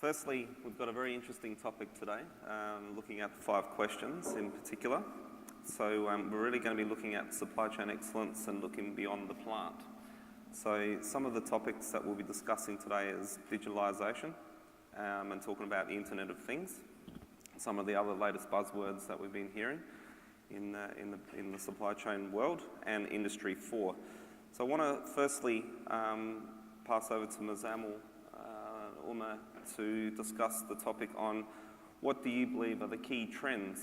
Firstly, we've got a very interesting topic today, looking at 5 questions in particular. So we're really going to be looking at supply chain excellence and looking beyond the plant. So some of the topics that we'll be discussing today is digitalisation and talking about the Internet of Things, some of the other latest buzzwords that we've been hearing in the supply chain world, and Industry 4. So I want to firstly pass over to Ms. Uma to discuss the topic on what do you believe are the key trends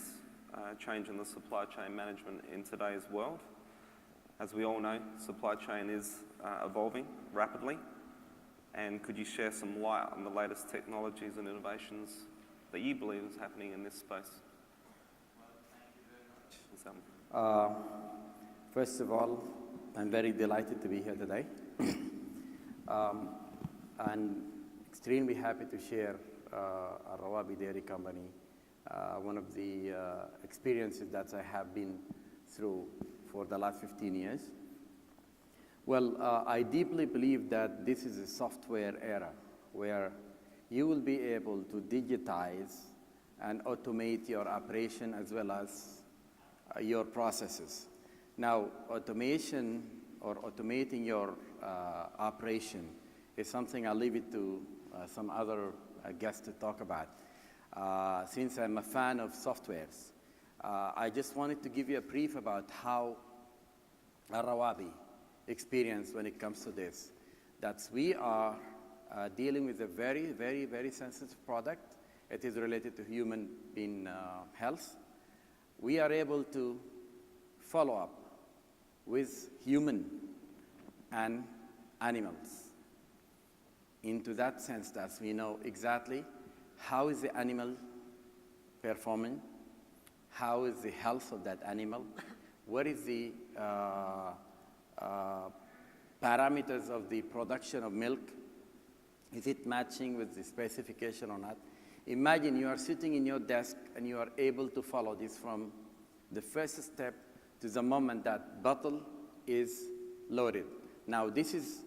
changing the supply chain management in today's world. As we all know, supply chain is evolving rapidly, and could you share some light on the latest technologies and innovations that you believe is happening in this space? Well, thank you very much. First of all, I'm very delighted to be here today. And extremely happy to share Rawabi Dairy Company, one of the experiences that I have been through for the last 15 years. Well, I deeply believe that this is a software era where you will be able to digitize and automate your operation as well as your processes. Now, automation or automating your operation is something I'll leave it to some other guests to talk about. Since I'm a fan of softwares, I just wanted to give you a brief about how Rawabi experience when it comes to this. That we are dealing with a very, very, very sensitive product. It is related to human being health. We are able to follow up with human and animals, into that sense that we know exactly how is the animal performing, how is the health of that animal, what is the parameters of the production of milk, is it matching with the specification or not. Imagine you are sitting in your desk and you are able to follow this from the first step to the moment that bottle is loaded. Now this is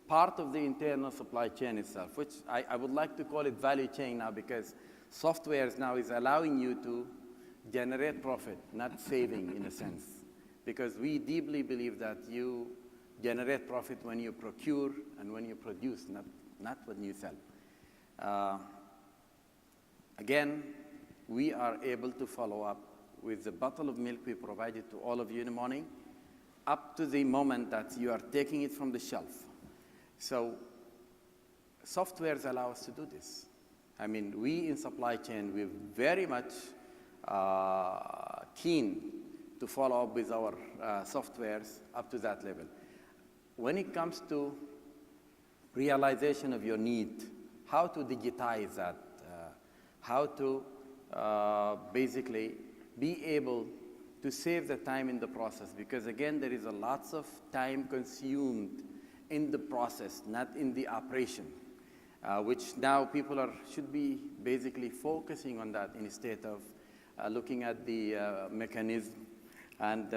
part of the internal supply chain itself, which I would like to call it value chain now, because software now is allowing you to generate profit, not saving in a sense. Because we deeply believe that you generate profit when you procure and when you produce, not when you sell. Again, we are able to follow up with the bottle of milk we provided to all of you in the morning, up to the moment that you are taking it from the shelf. So softwares allow us to do this. I mean, we in supply chain, we're very much keen to follow up with our softwares up to that level. When it comes to realization of your need, how to digitize that, how to basically be able to save the time in the process, because again, there is a lots of time consumed in the process, not in the operation, which now people should be basically focusing on that instead of looking at the mechanism, and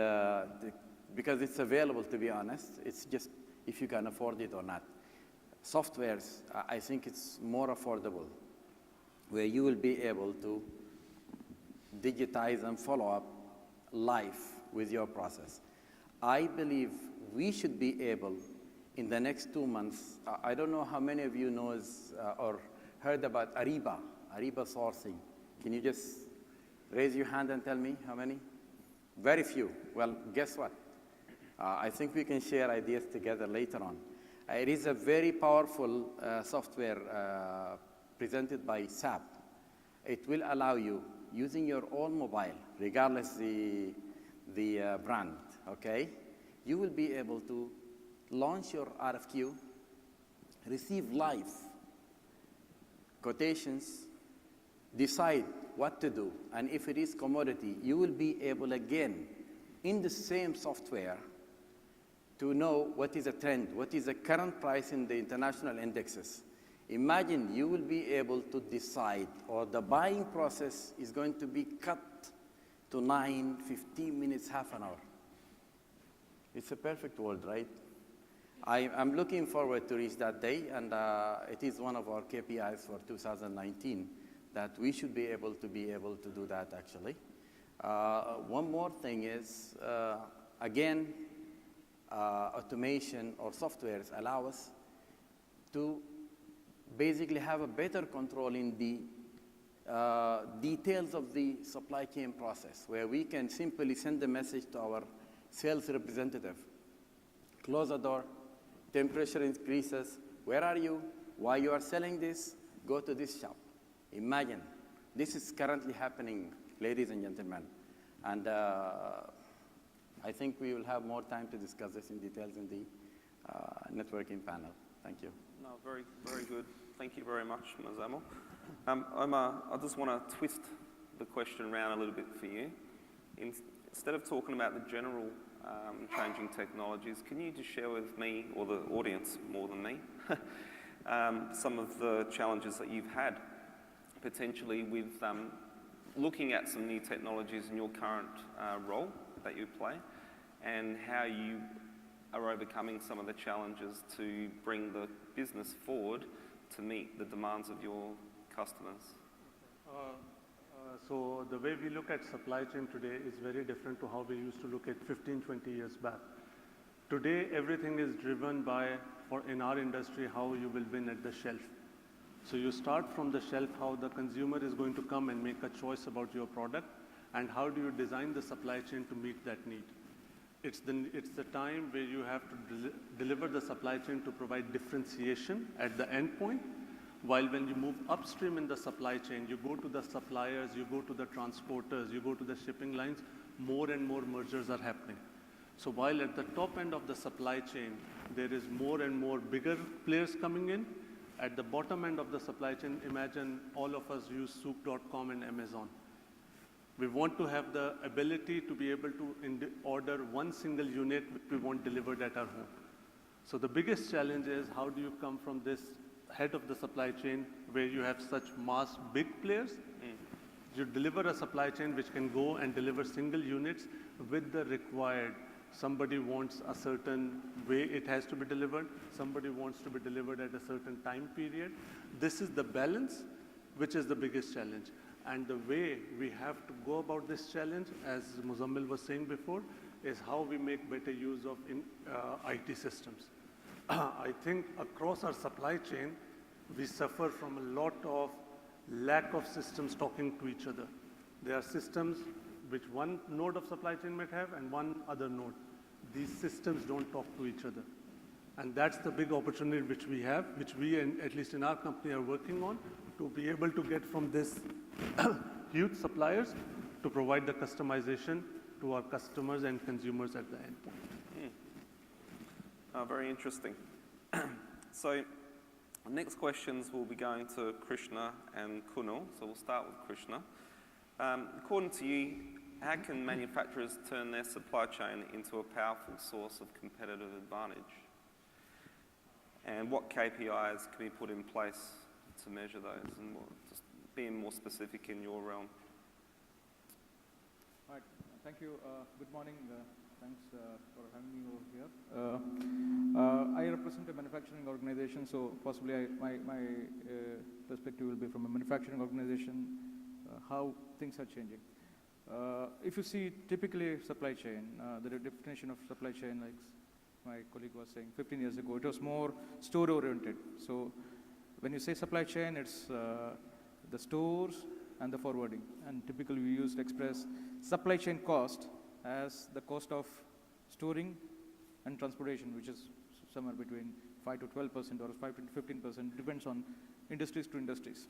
because it's available, to be honest. It's just if you can afford it or not. Softwares, I think it's more affordable, where you will be able to digitize and follow up life with your process. I believe we should be able, in the next 2 months, I don't know how many of you knows or heard about Ariba sourcing. Can you just raise your hand and tell me how many? Very few. Well, guess what? I think we can share ideas together later on. It is a very powerful software presented by SAP. It will allow you, using your own mobile, regardless the brand, okay? You will be able to launch your RFQ, receive live quotations, decide what to do, and if it is commodity, you will be able again, in the same software, to know what is a trend, what is the current price in the international indexes. Imagine you will be able to decide, or the buying process is going to be cut to 9, 15 minutes, half an hour. It's a perfect world, right? I'm looking forward to reach that day, and it is one of our KPIs for 2019 that we should be able to do that actually. One more thing is, again, automation or softwares allow us to basically have a better control in the details of the supply chain process, where we can simply send a message to our sales representative. Close the door, temperature increases, where are you? Why you are selling this? Go to this shop. Imagine, this is currently happening, ladies and gentlemen. And I think we will have more time to discuss this in details in the networking panel. Thank you. No, very, very good. Thank you very much, Mazamal. Omar, I just want to twist the question around a little bit for you. Instead of talking about the general changing technologies, can you just share with me, or the audience more than me, some of the challenges that you've had potentially with looking at some new technologies in your current role that you play, and how you are overcoming some of the challenges to bring the business forward to meet the demands of your customers? So the way we look at supply chain today is very different to how we used to look at 15, 20 years back. Today, everything is driven by, in our industry, how you will win at the shelf. So you start from the shelf, how the consumer is going to come and make a choice about your product, and how do you design the supply chain to meet that need. It's the time where you have to deliver the supply chain to provide differentiation at the end point, while when you move upstream in the supply chain, you go to the suppliers, you go to the transporters, you go to the shipping lines, more and more mergers are happening. So while at the top end of the supply chain, there is more and more bigger players coming in, at the bottom end of the supply chain, imagine all of us use soup.com and Amazon. We want to have the ability to be able to order one single unit which we want delivered at our home. So the biggest challenge is, how do you come from this head of the supply chain where you have such mass big players? You deliver a supply chain which can go and deliver single units with the required. Somebody wants a certain way it has to be delivered. Somebody wants to be delivered at a certain time period. This is the balance, which is the biggest challenge. And the way we have to go about this challenge, as Muzammil was saying before, is how we make better use of IT systems. I think across our supply chain, we suffer from a lot of lack of systems talking to each other. There are systems which one node of supply chain might have and one other node. These systems don't talk to each other. And that's the big opportunity which we have, which we, at least in our company, are working on, to be able to get from this huge suppliers to provide the customization to our customers and consumers at the end point. Very interesting. So next questions will be going to Krishna and Kunal. So we'll start with Krishna. According to you, how can manufacturers turn their supply chain into a powerful source of competitive advantage? And what KPIs can be put in place to measure those, and just being more specific in your realm? All right, thank you. Good morning. Thanks for having me over here. I represent a manufacturing organization, so possibly my perspective will be from a manufacturing organization, how things are changing. If you see typically supply chain, the definition of supply chain, like my colleague was saying, 15 years ago, it was more store-oriented. So when you say supply chain, it's the stores and the forwarding. And typically we used to express supply chain cost as the cost of storing and transportation, which is somewhere between 5 to 12% or 5 to 15%, depends on industries to industries.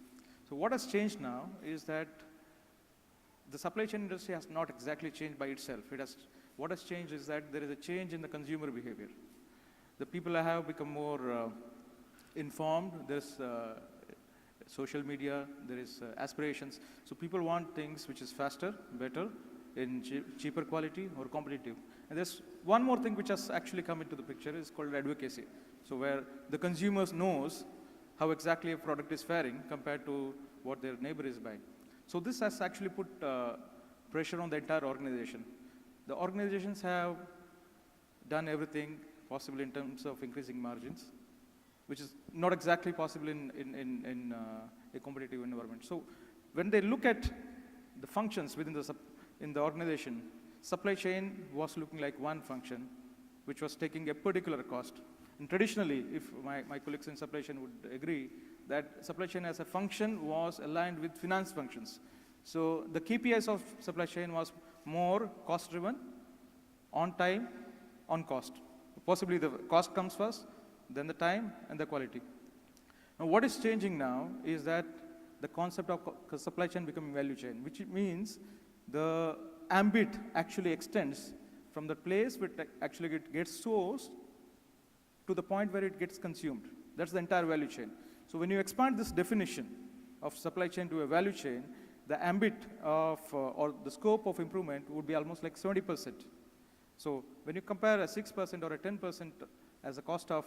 So what has changed now is that the supply chain industry has not exactly changed by itself. What has changed is that there is a change in the consumer behavior. The people have become more informed. There's social media, there is aspirations. So people want things which is faster, better, in cheaper quality or competitive. And there's one more thing which has actually come into the picture, is called advocacy. So where the consumers knows how exactly a product is faring compared to what their neighbor is buying. So this has actually put pressure on the entire organization. The organizations have done everything possible in terms of increasing margins, which is not exactly possible in a competitive environment. So when they look at the functions within in the organization, supply chain was looking like one function, which was taking a particular cost. And traditionally, if my colleagues in supply chain would agree, that supply chain as a function was aligned with finance functions. So the KPIs of supply chain was more cost-driven, on time, on cost. Possibly the cost comes first, then the time, and the quality. Now what is changing now is that the concept of supply chain becoming value chain, which means the ambit actually extends from the place where it actually gets sourced to the point where it gets consumed. That's the entire value chain. So when you expand this definition of supply chain to a value chain, the ambit of, or the scope of improvement would be almost like 70%. So when you compare a 6% or a 10% as a cost of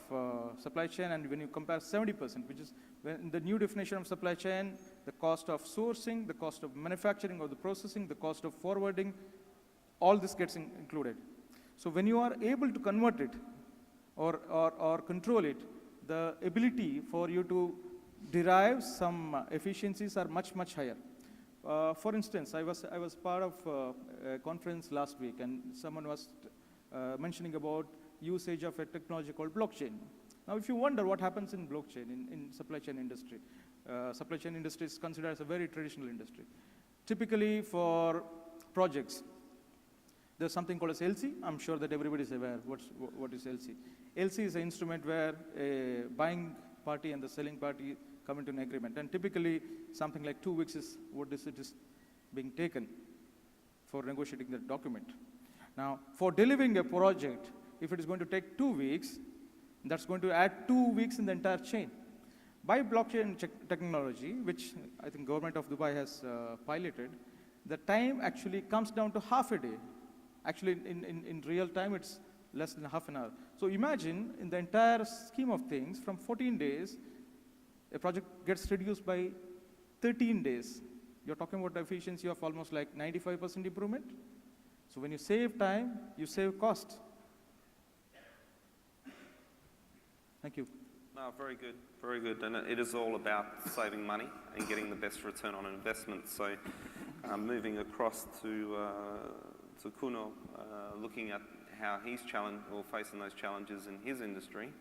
supply chain, and when you compare 70%, which is when the new definition of supply chain, the cost of sourcing, the cost of manufacturing or the processing, the cost of forwarding, all this gets included. So when you are able to convert it or control it, the ability for you to derive some efficiencies are much, much higher. For instance, I was part of a conference last week, and someone was mentioning about usage of a technology called blockchain. Now, if you wonder what happens in blockchain in supply chain industry is considered as a very traditional industry. Typically, for projects, there's something called as LC. I'm sure that everybody is aware what is LC. LC is an instrument where a buying party and the selling party come into an agreement. And typically, something like 2 weeks is what is being taken for negotiating that document. Now, for delivering a project, if it is going to take 2 weeks, that's going to add 2 weeks in the entire chain. By blockchain technology, which I think government of Dubai has piloted, the time actually comes down to half a day. Actually, in real time, it's less than half an hour. So imagine, in the entire scheme of things, from 14 days, a project gets reduced by 13 days. You're talking about the efficiency of almost like 95% improvement. So when you save time, you save cost. Thank you. No, very good, very good. And it is all about saving money and getting the best return on investment. So moving across to Kuno, looking at how he's challenged or facing those challenges in his industry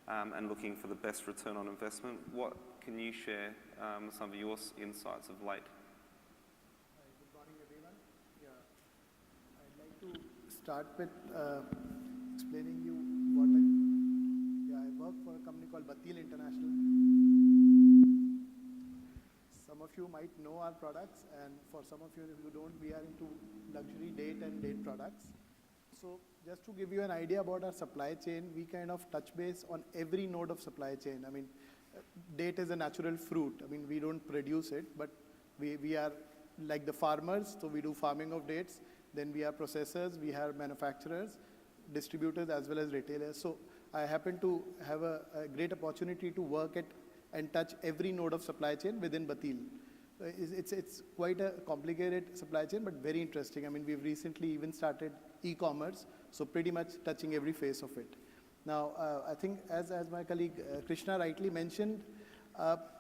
and looking for the best return on investment. What can you share some of your insights of late? Good morning, everyone. Yeah, I'd like to start with explaining you what I work for a company called Batil International. Some of you might know our products, and for some of you who don't, we are into luxury date products. So just to give you an idea about our supply chain, we kind of touch base on every node of supply chain. I mean, date is a natural fruit. I mean, we don't produce it, but we are like the farmers, so we do farming of dates. Then we are processors, we have manufacturers, distributors, as well as retailers. So I happen to have a great opportunity to work at and touch every node of supply chain within Batil. It's quite a complicated supply chain, but very interesting. I mean, we've recently even started e-commerce, so pretty much touching every phase of it. Now, I think as my colleague Krishna rightly mentioned,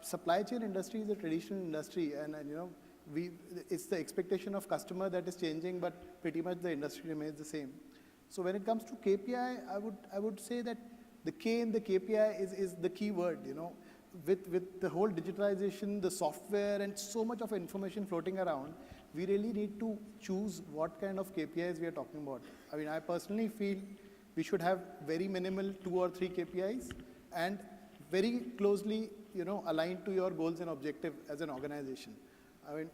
supply chain industry is a traditional industry, and you know, it's the expectation of customer that is changing, but pretty much the industry remains the same. So when it comes to KPI, I would say that the K in the KPI is the key word, you know. With the whole digitalization, the software, and so much of information floating around, we really need to choose what kind of KPIs we are talking about. I mean, I personally feel we should have very minimal 2 or 3 KPIs and very closely, you know, aligned to your goals and objective as an organization. I mean,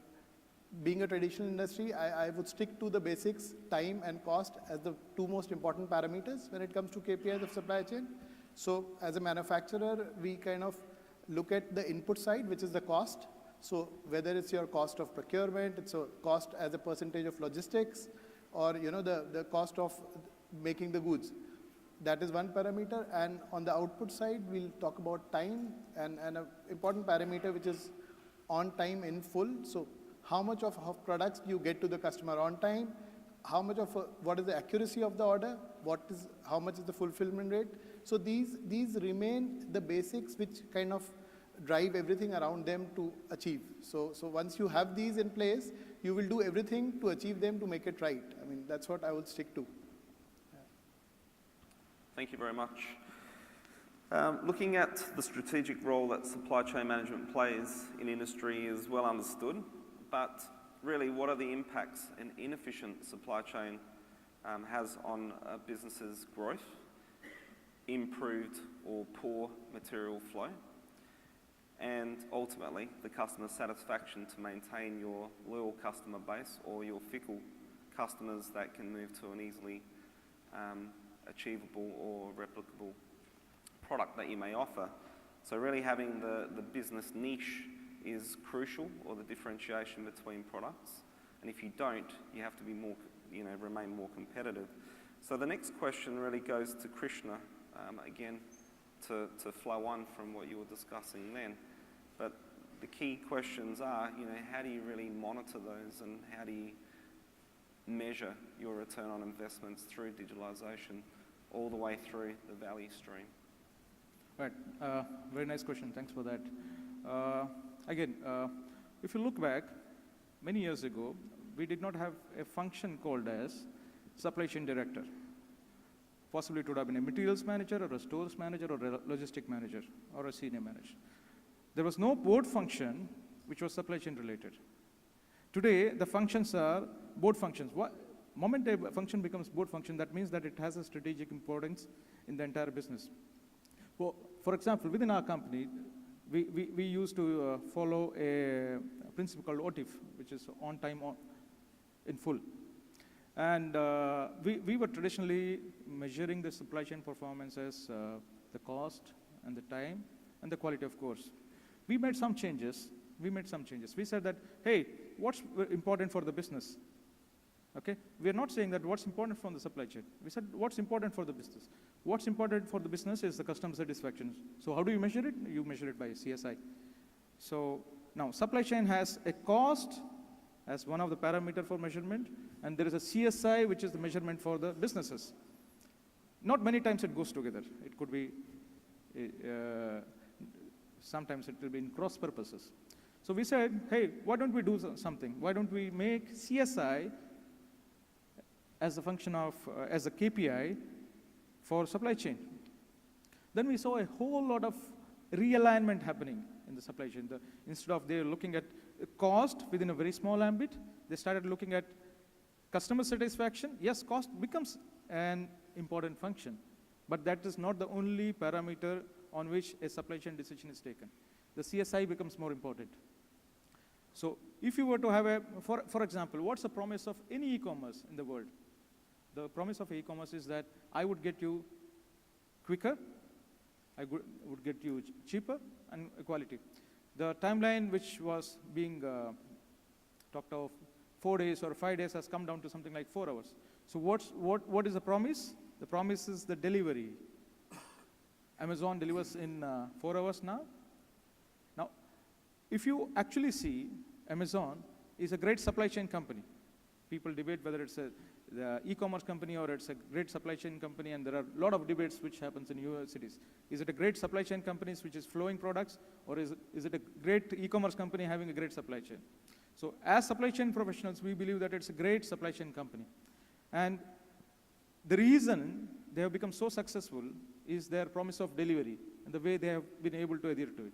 being a traditional industry, I would stick to the basics, time and cost, as the 2 most important parameters when it comes to KPIs of supply chain. So as a manufacturer, we kind of look at the input side, which is the cost. So whether it's your cost of procurement, it's a cost as a percentage of logistics, or you know, the cost of making the goods. That is one parameter. And on the output side, we'll talk about time and an important parameter, which is on time in full. So how much of products you get to the customer on time, how much of what is the accuracy of the order, how much is the fulfillment rate. So these remain the basics which kind of drive everything around them to achieve. So once you have these in place, you will do everything to achieve them to make it right. I mean, that's what I would stick to. Thank you very much. Looking at the strategic role that supply chain management plays in industry is well understood, but really what are the impacts an inefficient supply chain has on a business's growth, improved or poor material flow, and ultimately the customer satisfaction to maintain your loyal customer base or your fickle customers that can move to an easily achievable or replicable product that you may offer. So really having the business niche is crucial, or the differentiation between products. And if you don't, you have to be more, remain more competitive. So the next question really goes to Krishna, again, to flow on from what you were discussing then. But the key questions are, how do you really monitor those, and how do you measure your return on investments through digitalization all the way through the value stream? Right. Very nice question. Thanks for that. Again, if you look back, many years ago, we did not have a function called as supply chain director. Possibly it would have been a materials manager or a stores manager or a logistic manager or a senior manager. There was no board function which was supply chain related. Today, the functions are board functions. Moment a function becomes board function, that means that it has a strategic importance in the entire business. Well, for example, within our company, we used to follow a principle called OTIF, which is on time in full. And we were traditionally measuring the supply chain performance as the cost and the time and the quality, of course. We made some changes. We said that, hey, what's important for the business? Okay? We are not saying that what's important from the supply chain. We said what's important for the business. What's important for the business is the customer satisfaction. So how do you measure it? You measure it by CSI. So now supply chain has a cost as one of the parameter for measurement, and there is a CSI, which is the measurement for the businesses. Not many times it goes together. It could be, sometimes it will be in cross purposes. So we said, hey, why don't we do something? Why don't we make CSI as a function of, as a KPI for supply chain? Then we saw a whole lot of realignment happening in the supply chain. Instead of they looking at cost within a very small ambit, they started looking at customer satisfaction. Yes, cost becomes an important function, but that is not the only parameter on which a supply chain decision is taken. The CSI becomes more important. So if you were to have for example, what's the promise of any e-commerce in the world? The promise of e-commerce is that I would get you quicker, I would get you cheaper, and quality. The timeline which was being talked of 4 days or 5 days has come down to something like 4 hours. So what is the promise? The promise is the delivery. Amazon delivers in 4 hours now. Now, if you actually see, Amazon is a great supply chain company. People debate whether it's the e-commerce company or it's a great supply chain company, and there are a lot of debates which happens in US cities. Is it a great supply chain company which is flowing products, or is it a great e-commerce company having a great supply chain? So as supply chain professionals, we believe that it's a great supply chain company. And the reason they have become so successful is their promise of delivery and the way they have been able to adhere to it.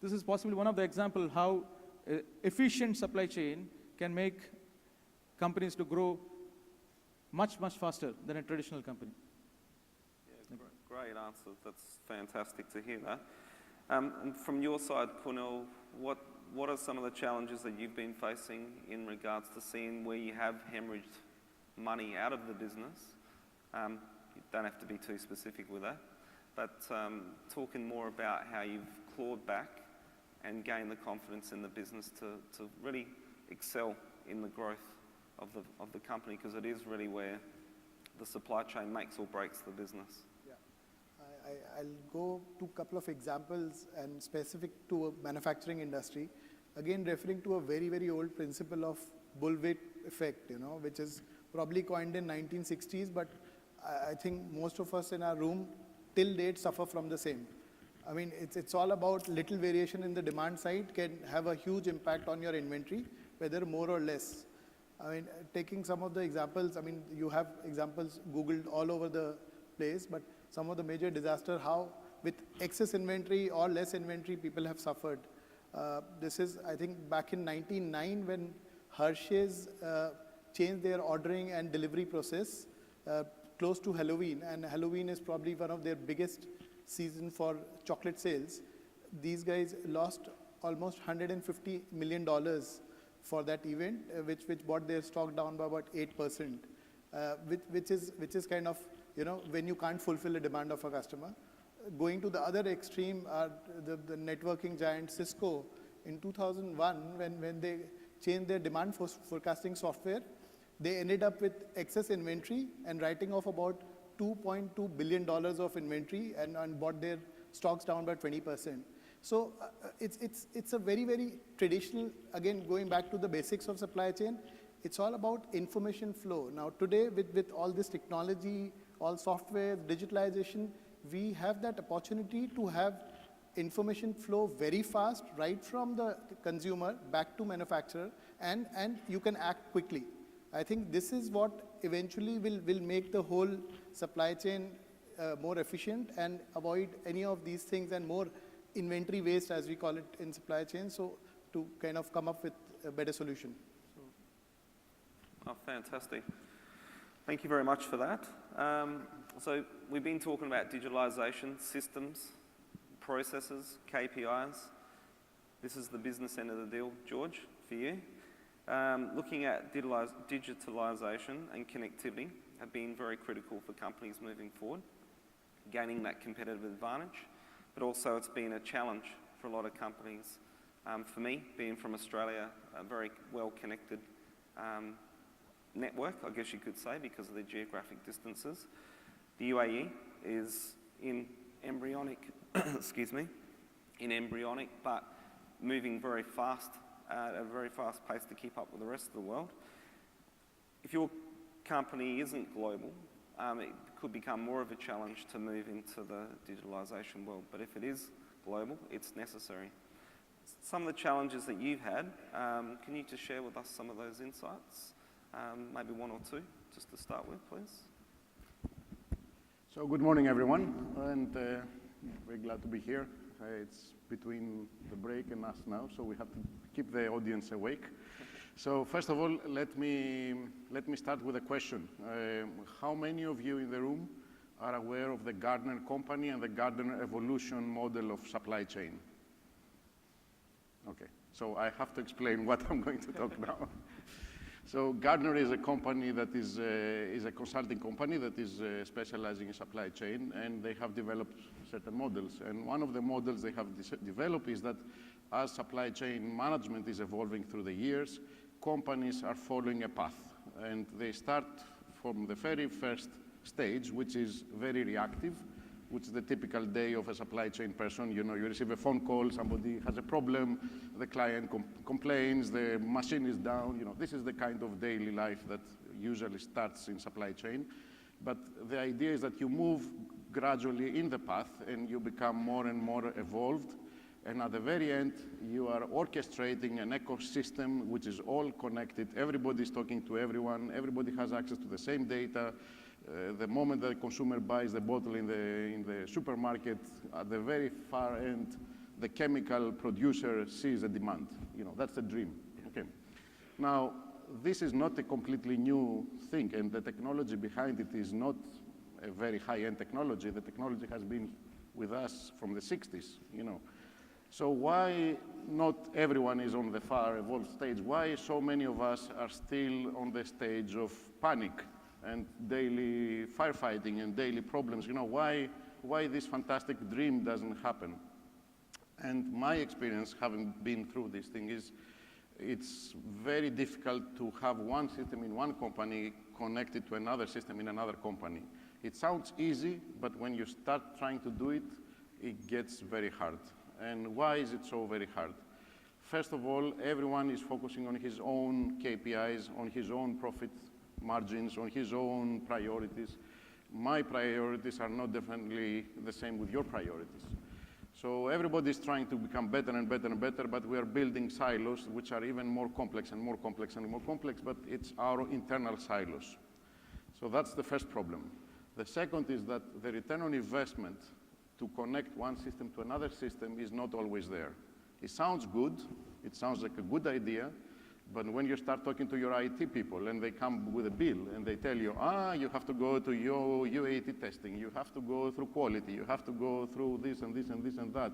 This is possibly one of the examples how efficient supply chain can make companies to grow much, much faster than a traditional company. Yeah, great answer. That's fantastic to hear that. And from your side, Kunal, what are some of the challenges that you've been facing in regards to seeing where you have hemorrhaged money out of the business? You don't have to be too specific with that, but talking more about how you've clawed back and gained the confidence in the business to really excel in the growth of the company, because it is really where the supply chain makes or breaks the business. Yeah, I'll go to a couple of examples and specific to a manufacturing industry. Again, referring to a very, very old principle of bullwhip effect, which is probably coined in 1960s, but I think most of us in our room till date suffer from the same. I mean, it's all about little variation in the demand side can have a huge impact on your inventory, whether more or less. I mean, taking some of the examples, I mean, you have examples Googled all over the place, but some of the major disaster, how with excess inventory or less inventory, people have suffered. This is, I think, back in 1999 when Hershey's changed their ordering and delivery process close to Halloween, and Halloween is probably one of their biggest season for chocolate sales. These guys lost almost $150 million for that event, which brought their stock down by about 8%, which is kind of, you know, when you can't fulfill the demand of a customer. Going to the other extreme, the networking giant Cisco in 2001, when they changed their demand forecasting software, they ended up with excess inventory and writing off about $2.2 billion of inventory and bought their stocks down by 20%. So it's a very, very traditional, again, going back to the basics of supply chain, it's all about information flow. Now today with all this technology, all software, digitalization, we have that opportunity to have information flow very fast, right from the consumer back to manufacturer, and you can act quickly. I think this is what eventually will make the whole supply chain more efficient and avoid any of these things and more inventory waste, as we call it in supply chain, so to kind of come up with a better solution. Oh, fantastic. Thank you very much for that. So we've been talking about digitalization, systems, processes, KPIs. This is the business end of the deal, George, for you. Looking at digitalization and connectivity have been very critical for companies moving forward, gaining that competitive advantage, but also it's been a challenge for a lot of companies. For me, being from Australia, a very well-connected network, I guess you could say, because of the geographic distances. The UAE is in embryonic, excuse me, but moving very fast, at a very fast pace to keep up with the rest of the world. If your company isn't global, it could become more of a challenge to move into the digitalization world, but if it is global, it's necessary. Some of the challenges that you've had, can you just share with us some of those insights? Maybe one or two, just to start with, please. So good morning, everyone, and very glad to be here. It's between the break and us now, so we have to keep the audience awake. So first of all, let me start with a question. How many of you in the room are aware of the Gartner company and the Gartner evolution model of supply chain? Okay, so I have to explain what I'm going to talk now. So Gartner is a company that is a consulting company that is specializing in supply chain, and they have developed certain models. And one of the models they have developed is that as supply chain management is evolving through the years, companies are following a path. And they start from the very first stage, which is very reactive, which is the typical day of a supply chain person. You know, you receive a phone call, somebody has a problem, the client complains, the machine is down. You know, this is the kind of daily life that usually starts in supply chain. But the idea is that you move gradually in the path and you become more and more evolved. And at the very end, you are orchestrating an ecosystem which is all connected. Everybody is talking to everyone. Everybody has access to the same data. The moment the consumer buys the bottle in the supermarket, at the very far end, the chemical producer sees a demand. You know, that's the dream. Okay. Now, this is not a completely new thing, and the technology behind it is not a very high-end technology. The technology has been with us from the 60s, you know. So why not everyone is on the far evolved stage? Why so many of us are still on the stage of panic and daily firefighting and daily problems? You know, why this fantastic dream doesn't happen? And my experience, having been through this thing, is it's very difficult to have one system in one company connected to another system in another company. It sounds easy, but when you start trying to do it, it gets very hard. And why is it so very hard? First of all, everyone is focusing on his own KPIs, on his own profit margins, on his own priorities. my priorities are not definitely the same with your priorities. So everybody's trying to become better and better and better, but we are building silos which are even more complex and more complex and more complex, but it's our internal silos. So that's the first problem. The second is that the return on investment to connect one system to another system is not always there. It sounds good, it sounds like a good idea, but when you start talking to your IT people and they come with a bill and they tell you, you have to go to your UAT testing, you have to go through quality, you have to go through this and this and this and that,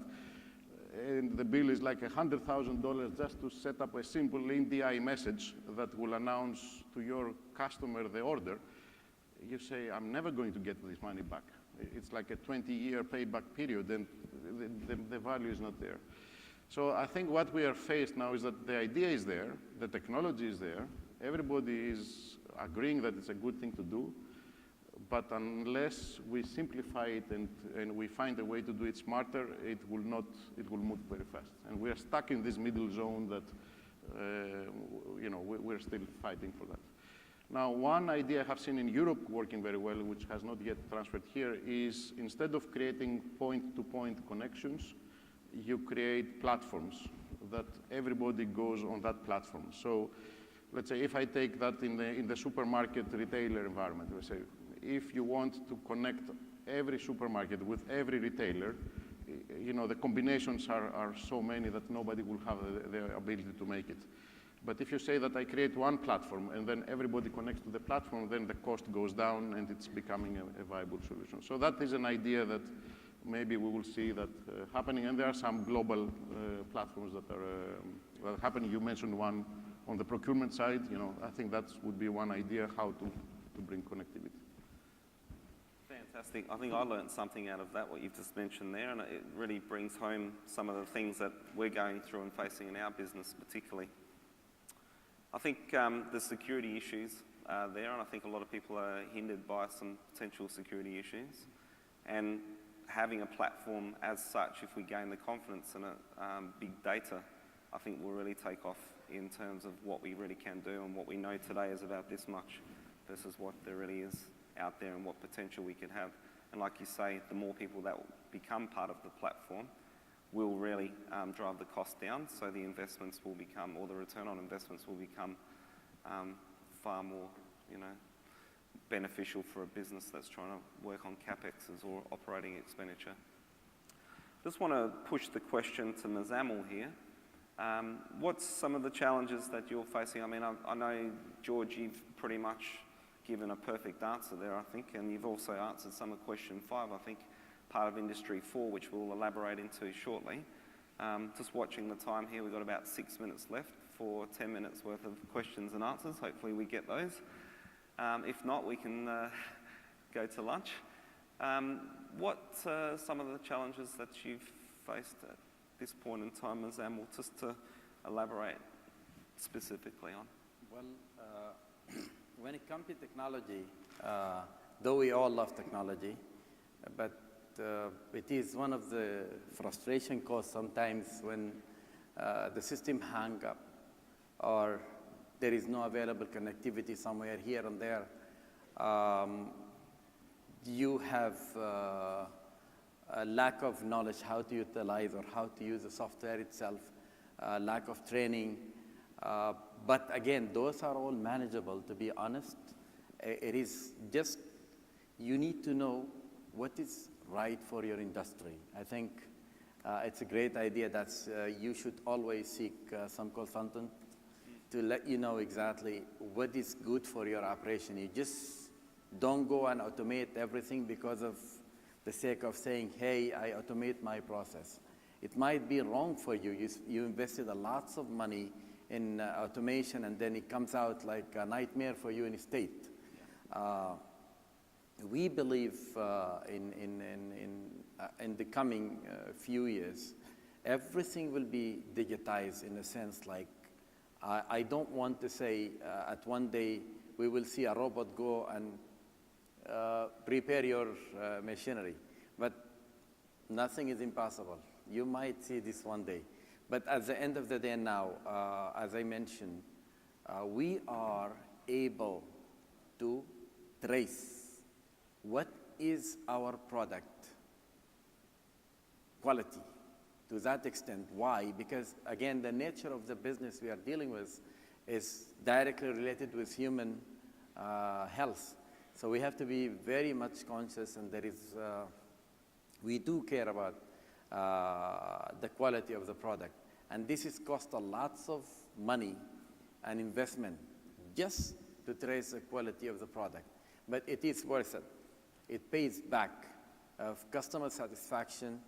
and the bill is like $100,000 just to set up a simple NDI message that will announce to your customer the order, you say, I'm never going to get this money back. It's like a 20-year payback period, and the value is not there. So I think what we are faced now is that the idea is there, the technology is there, everybody is agreeing that it's a good thing to do, but unless we simplify it and we find a way to do it smarter, it will move very fast. And we are stuck in this middle zone that, we're still fighting for that. Now, one idea I have seen in Europe working very well, which has not yet transferred here, is instead of creating point-to-point connections, you create platforms that everybody goes on that platform. So let's say if I take that in the supermarket retailer environment, let's say if you want to connect every supermarket with every retailer, the combinations are so many that nobody will have the ability to make it. But if you say that I create one platform and then everybody connects to the platform, then the cost goes down and it's becoming a viable solution. So that is an idea that maybe we will see that happening. And there are some global platforms that are happening. You mentioned one on the procurement side. I think that would be one idea how to bring connectivity. Fantastic. I think I learned something out of that, what you've just mentioned there, and it really brings home some of the things that we're going through and facing in our business particularly. I think the security issues are there, and I think a lot of people are hindered by some potential security issues. And having a platform as such, if we gain the confidence in it, big data, I think will really take off in terms of what we really can do, and what we know today is about this much versus what there really is out there and what potential we could have. And like you say, the more people that will become part of the platform will really drive the cost down, so the investments will become, or the return on investments will become far more, beneficial for a business that's trying to work on CapExes or operating expenditure. Just want to push the question to Muzamil here. What's some of the challenges that you're facing? I mean, I know, George, you've pretty much given a perfect answer there, I think, and you've also answered some of question 5, I think, part of Industry 4, which we'll elaborate into shortly. Just watching the time here, we've got about 6 minutes left for 10 minutes worth of questions and answers. Hopefully we get those. If not, we can go to lunch. What are some of the challenges that you've faced at this point in time, Muzamil, just to elaborate specifically on? Well, when it comes to technology, though we all love technology, but it is one of the frustration caused sometimes when the system hang up or there is no available connectivity somewhere here and there. You have a lack of knowledge how to utilize or how to use the software itself, lack of training. But again, those are all manageable, to be honest. It is just, you need to know what is right for your industry. I think it's a great idea that you should always seek some consultant to let you know exactly what is good for your operation. You just don't go and automate everything because of the sake of saying, hey, I automate my process. It might be wrong for you. You invested lots of money in automation, and then it comes out like a nightmare for you in a state. We believe in the coming few years, everything will be digitized in a sense. Like, I don't want to say at one day we will see a robot go and prepare your machinery, but nothing is impossible. You might see this one day. But at the end of the day now, as I mentioned, we are able to trace what is our product quality to that extent. Why? Because again, the nature of the business we are dealing with is directly related with human health. So we have to be very much conscious, and we do care about the quality of the product. And this has cost a lots of money and investment just to trace the quality of the product. But it is worth it. It pays back of customer satisfaction.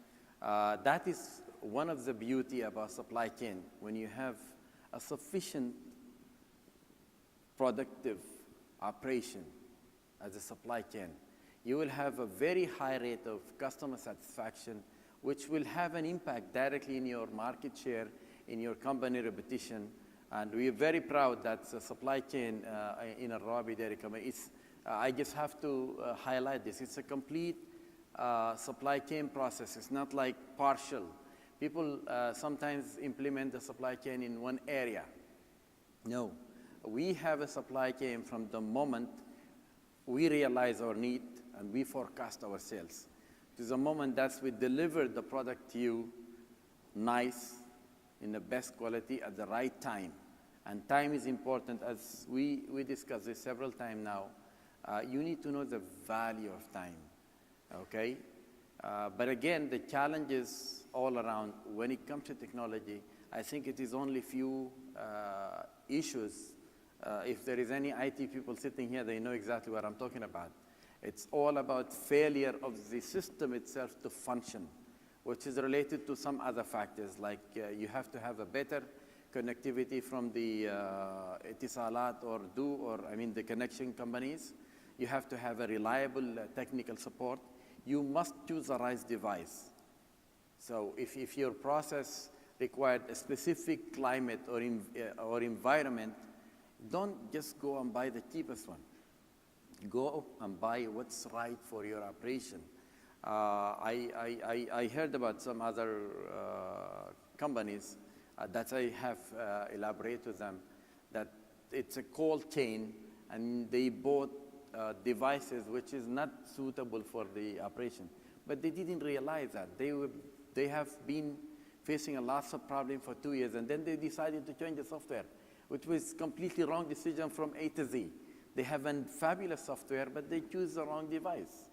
That is one of the beauty about supply chain. When you have a sufficient productive operation as a supply chain, you will have a very high rate of customer satisfaction, which will have an impact directly in your market share, in your company reputation. And we are very proud that the supply chain in Al-Rawabi Dairy Company I just have to highlight this. It's a complete supply chain process. It's not like partial. People sometimes implement the supply chain in one area. No, we have a supply chain from the moment we realize our need and we forecast our sales, to the moment that we deliver the product to you nice, in the best quality, at the right time. And time is important, as we discussed this several times now. You need to know the value of time, okay? But again, the challenges all around when it comes to technology, I think it is only few issues. If there is any IT people sitting here, they know exactly what I'm talking about. It's all about failure of the system itself to function, which is related to some other factors, like you have to have a better connectivity from the Etisalat or the connection companies. You have to have a reliable technical support. You must choose the right device. So if your process required a specific climate or environment, don't just go and buy the cheapest one. Go and buy what's right for your operation. I heard about some other companies that I have elaborated with them, that it's a cold chain, and they bought devices which is not suitable for the operation. But they didn't realize that. They have been facing a lot of problems for 2 years, and then they decided to change the software, which was completely wrong decision from A to Z. They have a fabulous software, but they choose the wrong device.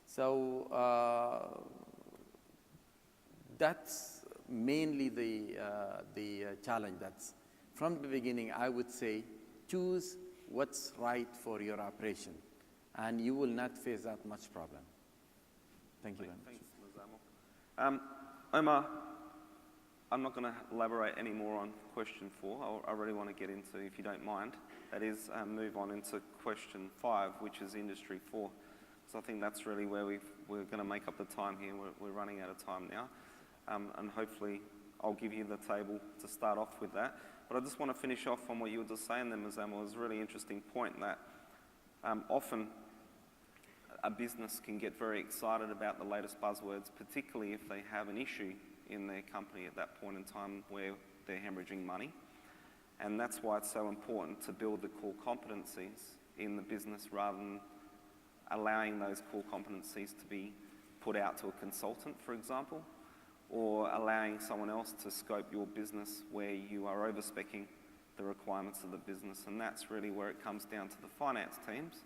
So that's mainly the challenge. That's from the beginning, I would say, choose what's right for your operation, and you will not face that much problem. Thank you very much. Thanks, Muzamil. Omar, I'm not going to elaborate any more on question 4. I really want to get into, if you don't mind, that is move on into question 5, which is industry 4. So I think that's really where we're going to make up the time here. We're running out of time now. And hopefully I'll give you the table to start off with that. But I just want to finish off on what you were just saying there, Muzamil. It was a really interesting point that often a business can get very excited about the latest buzzwords, particularly if they have an issue in their company at that point in time where they're hemorrhaging money. And that's why it's so important to build the core competencies in the business rather than allowing those core competencies to be put out to a consultant, for example, or allowing someone else to scope your business where you are over-speccing the requirements of the business. And that's really where it comes down to the finance teams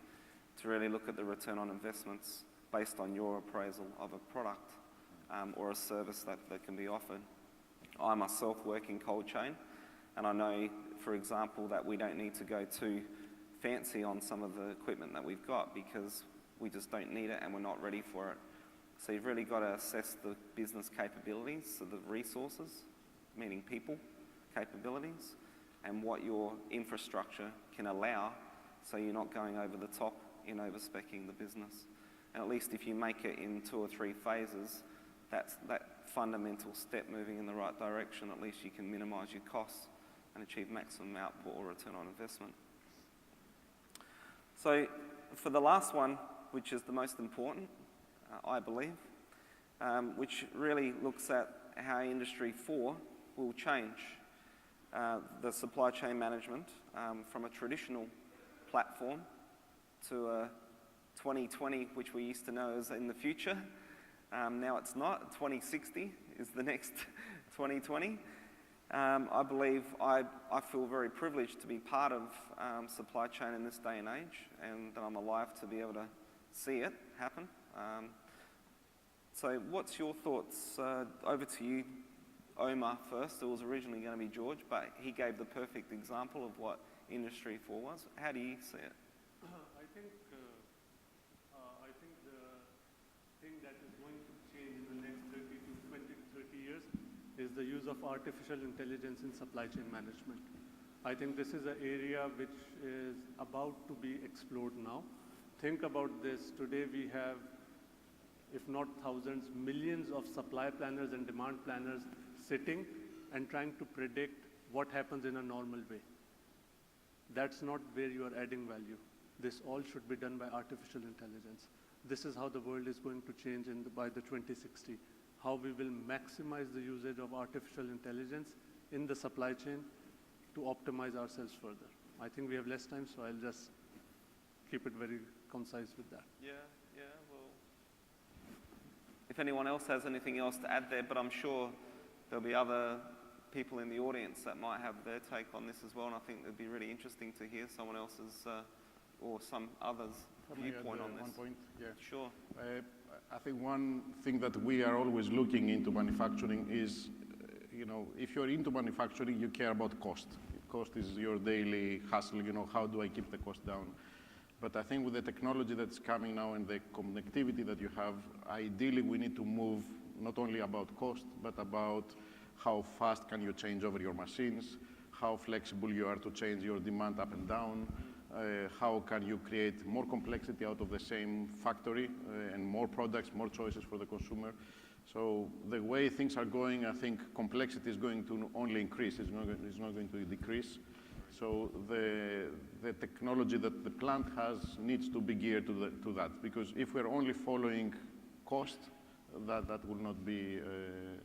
to really look at the return on investments based on your appraisal of a product or a service that can be offered. I myself work in cold chain, and I know, for example, that we don't need to go too fancy on some of the equipment that we've got because we just don't need it and we're not ready for it. So you've really got to assess the business capabilities, so the resources, meaning people capabilities, and what your infrastructure can allow, so you're not going over the top in over-speccing the business. And at least if you make it in 2 or 3 phases, that's that fundamental step moving in the right direction. At least you can minimise your costs and achieve maximum output or return on investment. So for the last one, which is the most important, I believe, which really looks at how Industry 4 will change the supply chain management from a traditional platform to a 2020, which we used to know as in the future. Now it's not. 2060 is the next 2020. I believe I feel very privileged to be part of supply chain in this day and age, and that I'm alive to be able to see it happen. So what's your thoughts? Over to you, Omar, first. It was originally going to be George, but he gave the perfect example of what Industry 4 was. How do you see it? I think the thing that is going to change in the next 30 to 20 to 30 years is the use of artificial intelligence in supply chain management. I think this is an area which is about to be explored now. Think about this. Today we have, if not thousands, millions of supply planners and demand planners sitting and trying to predict what happens in a normal way. That's not where you are adding value. This all should be done by artificial intelligence. This is how the world is going to change by the 2060. How we will maximize the usage of artificial intelligence in the supply chain to optimize ourselves further. I think we have less time, so I'll just keep it very concise with that. Yeah, well, if anyone else has anything else to add there, but I'm sure there'll be other people in the audience that might have their take on this as well, and I think it'd be really interesting to hear someone else's or some others' viewpoint on this. One point, yeah. Sure. I think one thing that we are always looking into manufacturing is, if you're into manufacturing, you care about cost. Cost is your daily hustle, how do I keep the cost down? But I think with the technology that's coming now and the connectivity that you have, ideally we need to move not only about cost, but about how fast can you change over your machines, how flexible you are to change your demand up and down, how can you create more complexity out of the same factory and more products, more choices for the consumer. So the way things are going, I think complexity is going to only increase, it's not going to decrease. So the technology that the plant has needs to be geared to that, because if we're only following cost, that will not be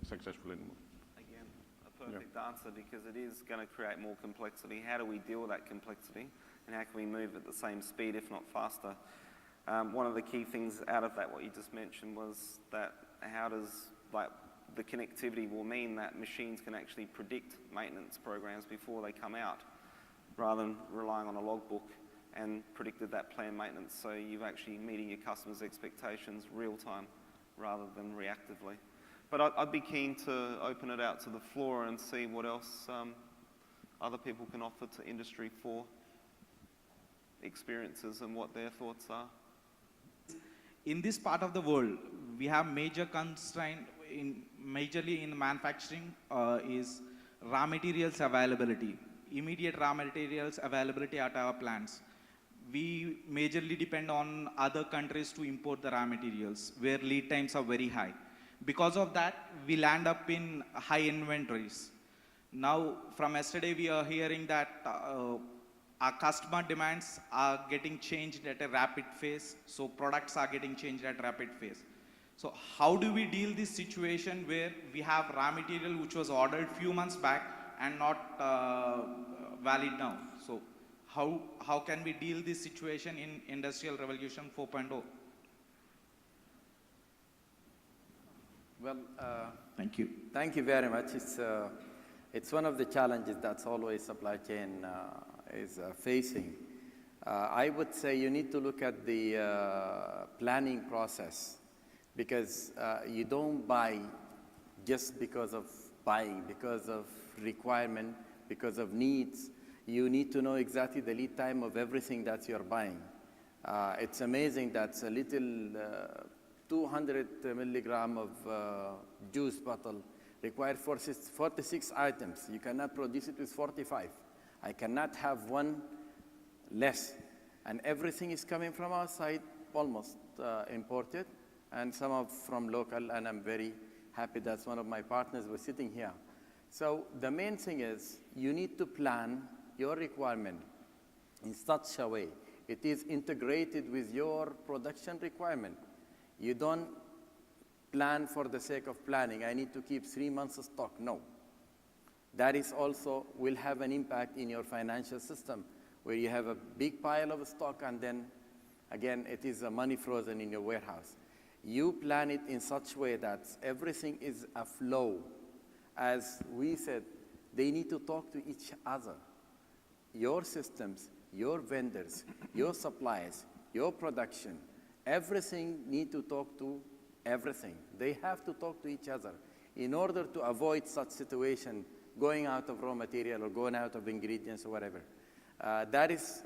successful anymore. Again, a perfect answer, because it is going to create more complexity. How do we deal with that complexity? And how can we move at the same speed, if not faster? One of the key things out of that, what you just mentioned, was that how does the connectivity will mean that machines can actually predict maintenance programs before they come out, rather than relying on a logbook, and predicted that planned maintenance. So you're actually meeting your customers' expectations real time, rather than reactively. But I'd be keen to open it out to the floor and see what else other people can offer to Industry 4 experiences and what their thoughts are. In this part of the world, we have major constraint majorly in manufacturing is raw materials availability, immediate raw materials availability at our plants. We majorly depend on other countries to import the raw materials, where lead times are very high. Because of that, we land up in high inventories. Now, from yesterday, we are hearing that our customer demands are getting changed at a rapid phase, so products are getting changed at rapid phase. So how do we deal this situation where we have raw material which was ordered few months back and not valid now? So how can we deal this situation in Industrial Revolution 4.0? Well, Thank you. Thank you very much. It's one of the challenges that's always supply chain is facing. I would say you need to look at the planning process, because you don't buy just because of buying, because of requirement, because of needs. You need to know exactly the lead time of everything that you're buying. It's amazing that a little 200 milligram of juice bottle required 46 items. You cannot produce it with 45. I cannot have one less. And everything is coming from outside, almost imported, and some of from local, and I'm very happy that one of my partners was sitting here. So the main thing is you need to plan your requirement in such a way it is integrated with your production requirement. You don't plan for the sake of planning. I need to keep 3 months of stock. No. That is also will have an impact in your financial system, where you have a big pile of stock and then Again, it is money frozen in your warehouse. You plan it in such a way that everything is a flow. As we said, they need to talk to each other. Your systems, your vendors, your suppliers, your production, everything need to talk to everything. They have to talk to each other in order to avoid such situation, going out of raw material or going out of ingredients or whatever. That is,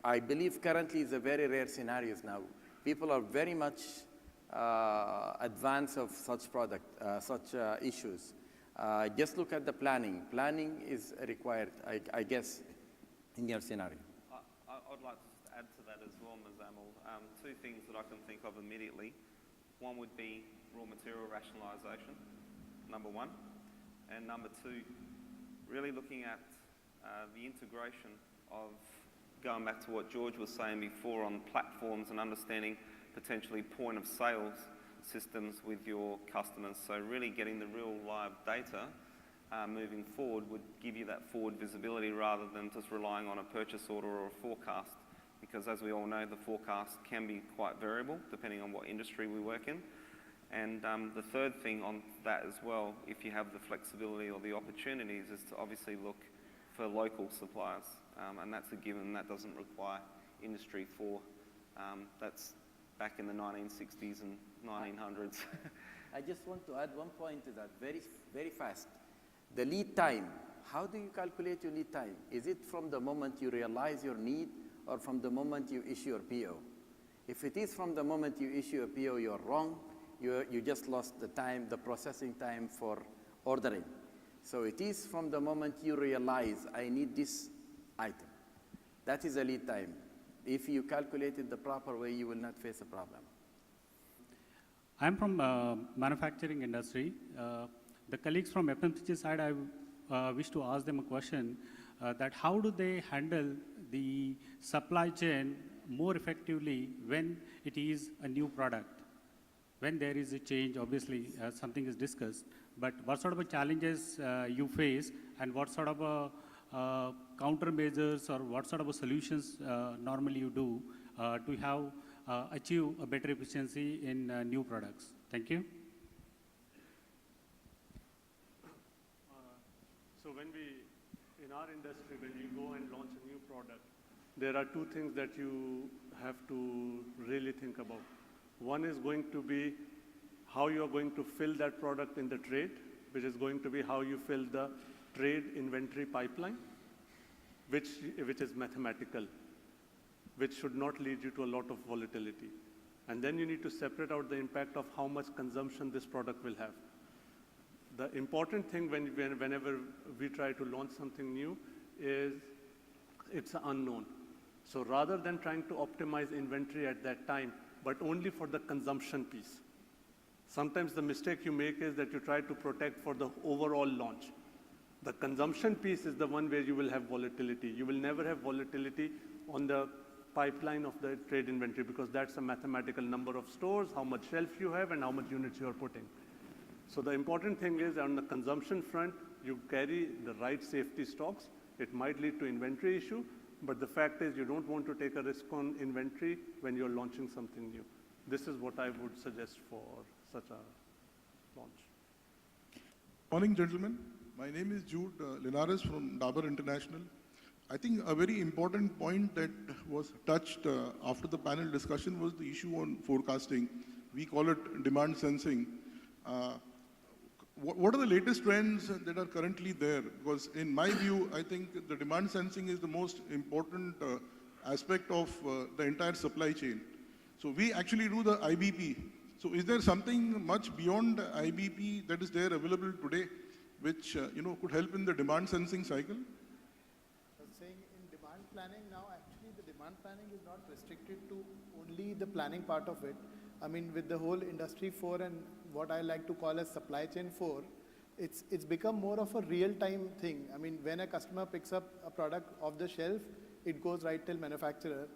I believe currently is a very rare scenarios now. People are very much advanced of such such issues. Just look at the planning. Planning is required, I guess, in your scenario. I'd like to just add to that as well, Mazamal. Two things that I can think of immediately. One would be raw material rationalisation, number one. And number two, really looking at the integration of, going back to what George was saying before, on platforms and understanding potentially point of sales systems with your customers. So really getting the real live data moving forward would give you that forward visibility rather than just relying on a purchase order or a forecast. Because as we all know, the forecast can be quite variable depending on what industry we work in. And the third thing on that as well, if you have the flexibility or the opportunities, is to obviously look for local suppliers. And that's a given. That doesn't require industry for. That's back in the 1960s and 1900s. I just want to add one point to that, very, very fast. The lead time. How do you calculate your lead time? Is it from the moment you realize your need or from the moment you issue your PO? If it is from the moment you issue a PO, you're wrong. You just lost the time, the processing time for ordering. So it is from the moment you realize, I need this item. That is a lead time. If you calculate it the proper way, you will not face a problem. I'm from manufacturing industry. The colleagues from FMTS side, I wish to ask them a question that how do they handle the supply chain more effectively when it is a new product? When there is a change, obviously something is discussed, but what sort of challenges you face and what sort of countermeasures or what sort of solutions normally you do to have achieve a better efficiency in new products? Thank you. So in our industry, when you go and launch a new product, there are two things that you have to really think about. One is going to be how you are going to fill that product in the trade, which is going to be how you fill the trade inventory pipeline, which is mathematical, which should not lead you to a lot of volatility. And then you need to separate out the impact of how much consumption this product will have. The important thing whenever we try to launch something new is it's an unknown. So rather than trying to optimize inventory at that time, but only for the consumption piece. Sometimes the mistake you make is that you try to protect for the overall launch. The consumption piece is the one where you will have volatility. You will never have volatility on the pipeline of the trade inventory because that's a mathematical number of stores, how much shelf you have, and how much units you are putting. So the important thing is on the consumption front, you carry the right safety stocks. It might lead to inventory issue, but the fact is you don't want to take a risk on inventory when you're launching something new. This is what I would suggest for such a launch. Morning, gentlemen. My name is Jude Linares from Dabur International. I think a very important point that was touched after the panel discussion was the issue on forecasting. We call it demand sensing. What are the latest trends that are currently there? Because in my view, I think the demand sensing is the most important aspect of the entire supply chain. So we actually do the IBP. So is there something much beyond IBP that is there available today, which could help in the demand sensing cycle? I was saying in demand planning now, actually the demand planning is not restricted to only the planning part of it. I mean, with the whole industry 4 and what I like to call as supply chain 4, it's become more of a real-time thing. I mean, when a customer picks up a product off the shelf, it goes right till manufacturer.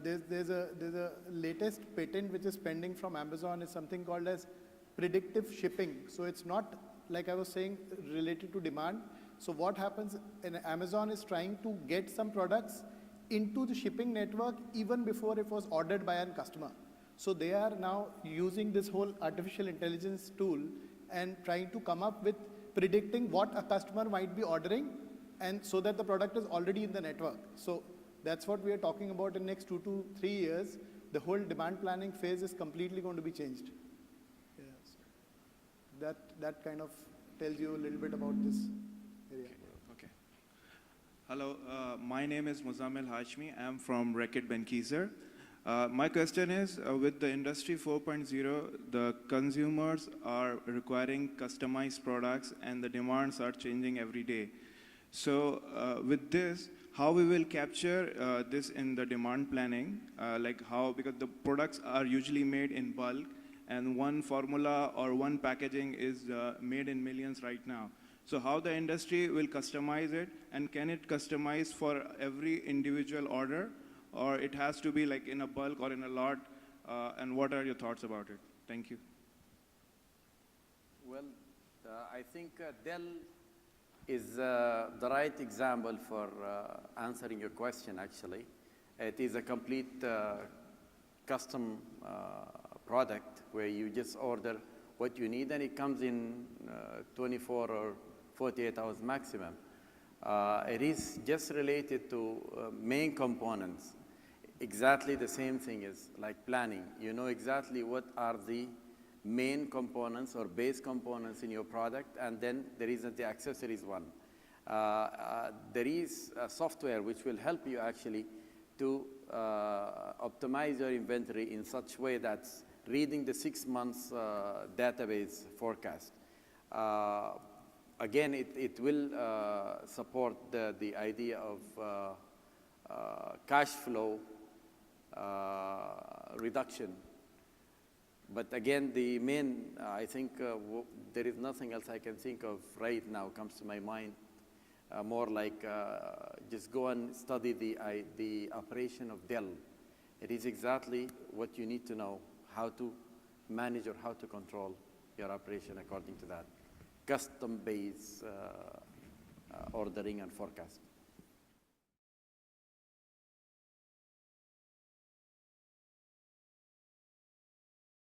There's a latest patent which is pending from Amazon is something called as predictive shipping. So it's not, like I was saying, related to demand. So what happens, Amazon is trying to get some products into the shipping network even before it was ordered by a customer. So they are now using this whole artificial intelligence tool and trying to come up with predicting what a customer might be ordering, and so that the product is already in the network. So that's what we are talking about in next 2 to 3 years. The whole demand planning phase is completely going to be changed. Yes. That kind of tells you a little bit about this area. Okay. Hello, my name is Muzammil Hashmi. I'm from Reckitt Benckiser. My question is, with the Industry 4.0, the consumers are requiring customized products and the demands are changing every day. So with this, how we will capture this in the demand planning, like how, because the products are usually made in bulk and one formula or one packaging is made in millions right now. So how the industry will customize it, and can it customize for every individual order, or it has to be like in a bulk or in a lot, and what are your thoughts about it? Thank you. Well, I think Dell is the right example for answering your question, actually. It is a complete custom product where you just order what you need and it comes in 24 or 48 hours maximum. It is just related to main components. Exactly the same thing is like planning. You know exactly what are the main components or base components in your product, and then there is the accessories one. There is software which will help you actually to optimize your inventory in such way that's reading the 6 months database forecast. Again, it will support the idea of cash flow reduction. But again, the main, I think there is nothing else I can think of right now comes to my mind. More like just go and study the operation of Dell. It is exactly what you need to know, how to manage or how to control your operation according to that. Custom-based ordering and forecast.